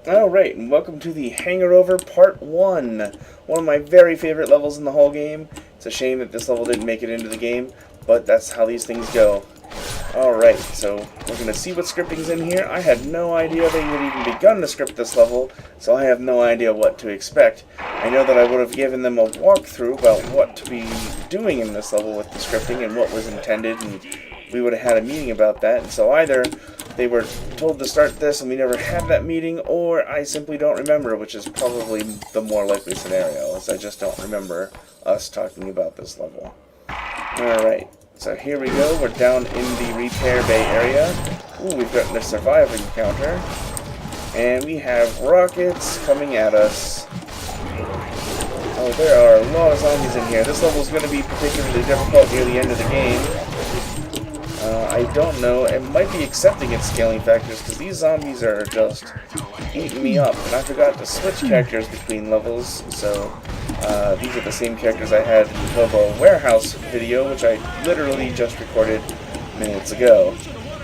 Alright, and welcome to the Hangarover Part 1. One of my very favorite levels in the whole game. It's a shame that this level didn't make it into the game, but that's how these things go. Alright, so we're going to see what scripting's in here. I had no idea they had even begun to script this level, so I have no idea what to expect. I know that I would have given them a walkthrough about what to be doing in this level with the scripting and what was intended, and we would have had a meeting about that. And so either they were told to start this and we never had that meeting, or I simply don't remember, which is probably the more likely scenario, as I just don't remember us talking about this level. Alright, so here we go. We're down in the repair bay area. Ooh, we've got the survive encounter. And we have rockets coming at us. Oh, there are a lot of zombies in here. This level is going to be particularly difficult near the end of the game. I don't know. It might be accepting its scaling factors, because these zombies are just eating me up. And I forgot to switch characters between levels, so these are the same characters I had in the Hobo Warehouse video, which I literally just recorded minutes ago.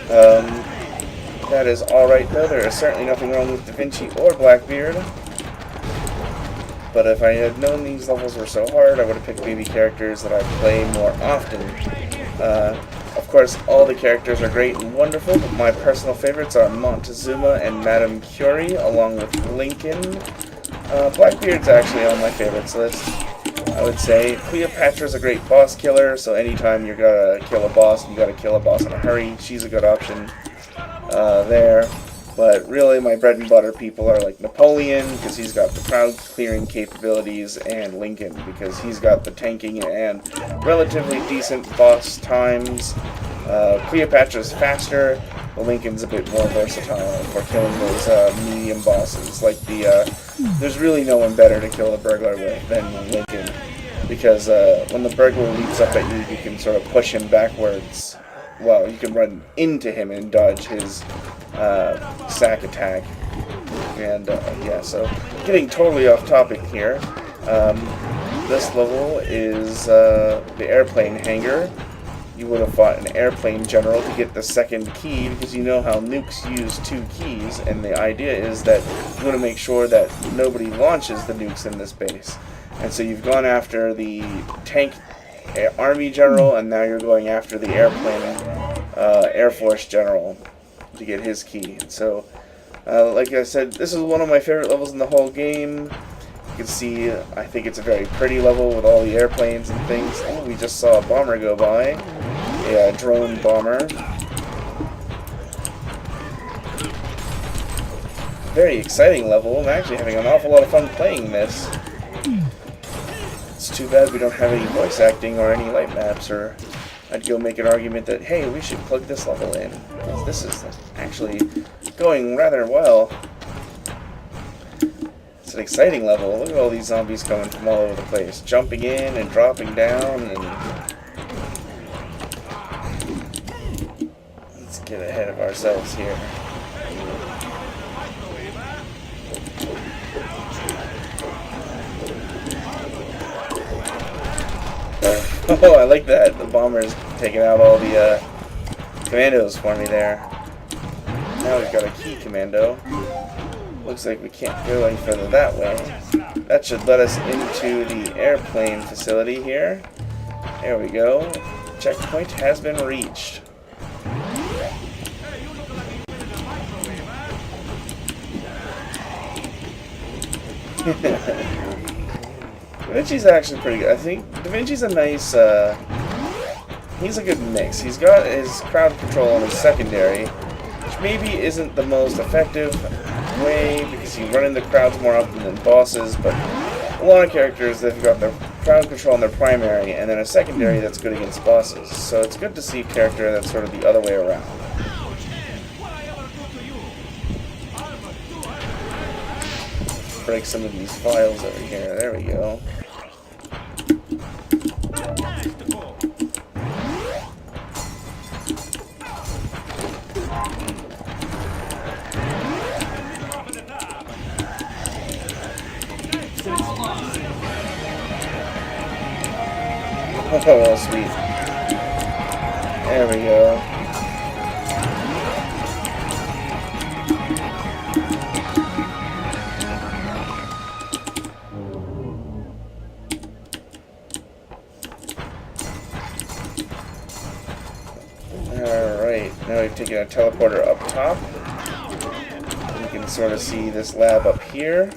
That is alright though. There is certainly nothing wrong with Da Vinci or Blackbeard. But if I had known these levels were so hard, I would have picked maybe characters that I play more often. Of course, all the characters are great and wonderful, but my personal favorites are Montezuma and Madame Curie, along with Lincoln. Blackbeard's actually on my favorites list, I would say. Cleopatra's a great boss killer, so anytime you gotta kill a boss, you gotta kill a boss in a hurry, she's a good option there. But really, my bread and butter people are like Napoleon, because he's got the crowd clearing capabilities, and Lincoln, because he's got the tanking and relatively decent boss times. Cleopatra's faster, but Lincoln's a bit more versatile for killing those medium bosses. Like there's really no one better to kill a burglar with than Lincoln, because when the burglar leaps up at you, you can sort of push him backwards. Well, you can run into him and dodge his sack attack. And yeah, so getting totally off topic here. This level is the airplane hangar. You would have fought an airplane general to get the second key, because you know how nukes use 2 keys, and the idea is that you want to make sure that nobody launches the nukes in this base. And so you've gone after the tank army general, and now you're going after the airplane Air Force general to get his key. And so, like I said, this is one of my favorite levels in the whole game. You can see, I think it's a very pretty level with all the airplanes and things. Oh, we just saw a bomber go by. A drone bomber. Very exciting level. I'm actually having an awful lot of fun playing this. It's too bad we don't have any voice acting or any light maps, or I'd go make an argument that, hey, we should plug this level in, because this is actually going rather well. It's an exciting level. Look at all these zombies coming from all over the place, jumping in and dropping down, and let's get ahead of ourselves here. Oh, I like that. The bomber's taking out all the commandos for me there. Now we've got a key commando. Looks like we can't go any further that way. That should let us into the airplane facility here. There we go. Checkpoint has been reached. Da Vinci's actually pretty good. I think Da Vinci's a nice, he's a good mix. He's got his crowd control on his secondary, which maybe isn't the most effective way, because you run into crowds more often than bosses, but a lot of characters, they've got their crowd control on their primary, and then a secondary that's good against bosses. So it's good to see a character that's sort of the other way around. Break some of these files over here. There we go. Oh, sweet. There we go. making a teleporter up top. You can sort of see this lab up here.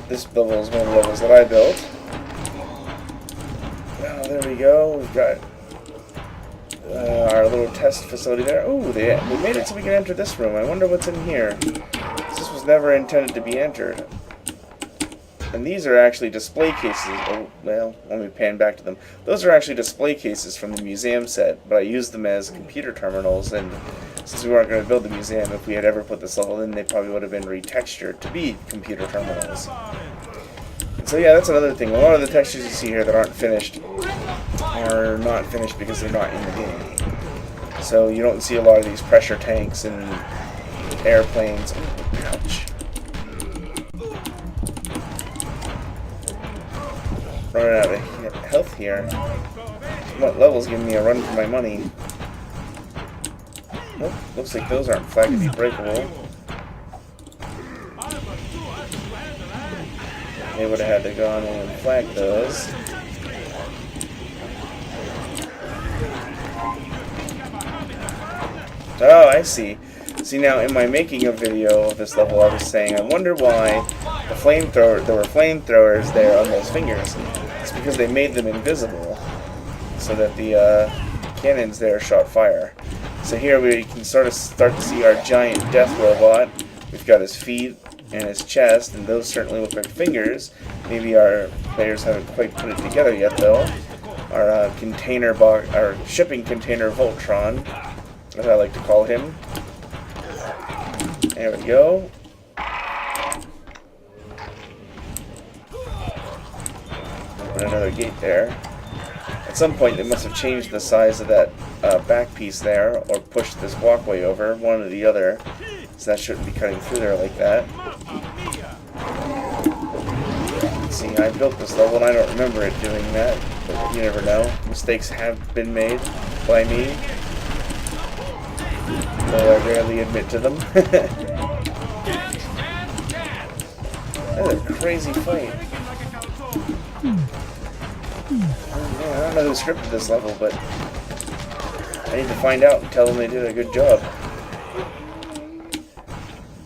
This level is one of the levels that I built. Oh, there we go. We've got our little test facility there. Ooh, they made it so we can enter this room. I wonder what's in here. This was never intended to be entered. And these are actually display cases. Oh, well, let me pan back to them. Those are actually display cases from the museum set, but I used them as computer terminals, and since we weren't going to build the museum, if we had ever put this level in, they probably would have been retextured to be computer terminals. And so yeah, that's another thing. A lot of the textures you see here that aren't finished are not finished because they're not in the game. So you don't see a lot of these pressure tanks and airplanes. Ooh, ouch. Running out of health here. What level's giving me a run for my money? Nope, looks like those aren't flagged to be breakable. They would have had to go on in and flag those. Oh, I see. See, now in my making of video of this level, I was saying, I wonder why there were flamethrowers there on those fingers. It's because they made them invisible, so that the cannons there shot fire. So here we can sort of start to see our giant death robot. We've got his feet and his chest, and those certainly look like fingers. Maybe our players haven't quite put it together yet, though. Our our shipping container Voltron, as I like to call him. There we go. Open another gate there. At some point they must have changed the size of that back piece there, or pushed this walkway over, one or the other. So that shouldn't be cutting through there like that. See, I built this level and I don't remember it doing that, but you never know. Mistakes have been made by me, though I rarely admit to them. That's a crazy fight. I don't know who scripted this level, but I need to find out and tell them they did a good job.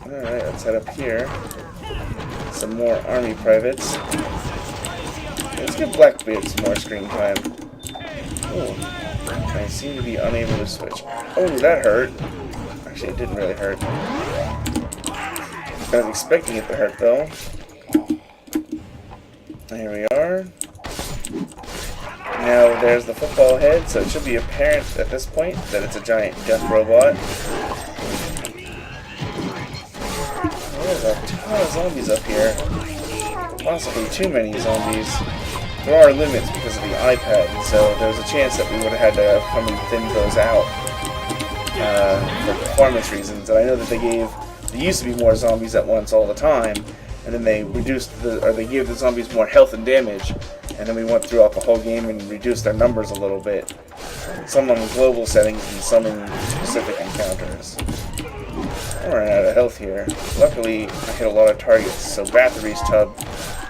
Alright, let's head up here. Some more army privates. Let's give Blackbeard some more screen time. Oh, I seem to be unable to switch. Oh, that hurt. Actually, it didn't really hurt. I was expecting it to hurt, though. Here we are. Now there's the football head, so it should be apparent at this point that it's a giant death robot. There's a ton of zombies up here. Possibly too many zombies. There are limits because of the iPad, so there's a chance that we would have had to come and thin those out for performance reasons. And I know that there used to be more zombies at once all the time, and then they they gave the zombies more health and damage, and then we went throughout the whole game and reduced their numbers a little bit. Some on global settings and some in specific encounters. I ran out of health here. Luckily, I hit a lot of targets, so Battery's Tub,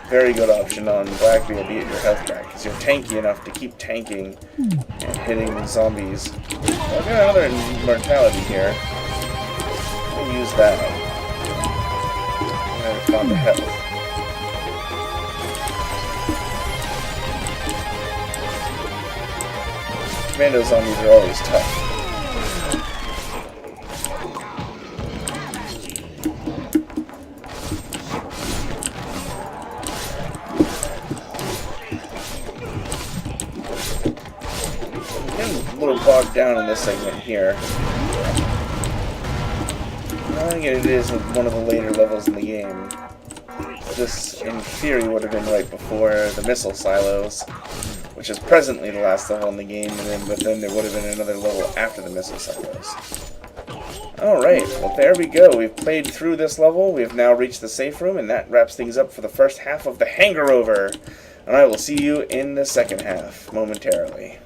very good option on Blackbeard to get your health back, because you're tanky enough to keep tanking and hitting the zombies. Well, I've got another immortality here. I'll use that. And I found the health. Commando zombies are always tough. A little bogged down in this segment here. I think it is one of the later levels in the game. This, in theory, would have been right before the missile silos, which is presently the last level in the game, but then there would have been another level after the missile silos. Alright, well there we go. We've played through this level. We have now reached the safe room, and that wraps things up for the first half of the Hangarover. And I will see you in the second half momentarily.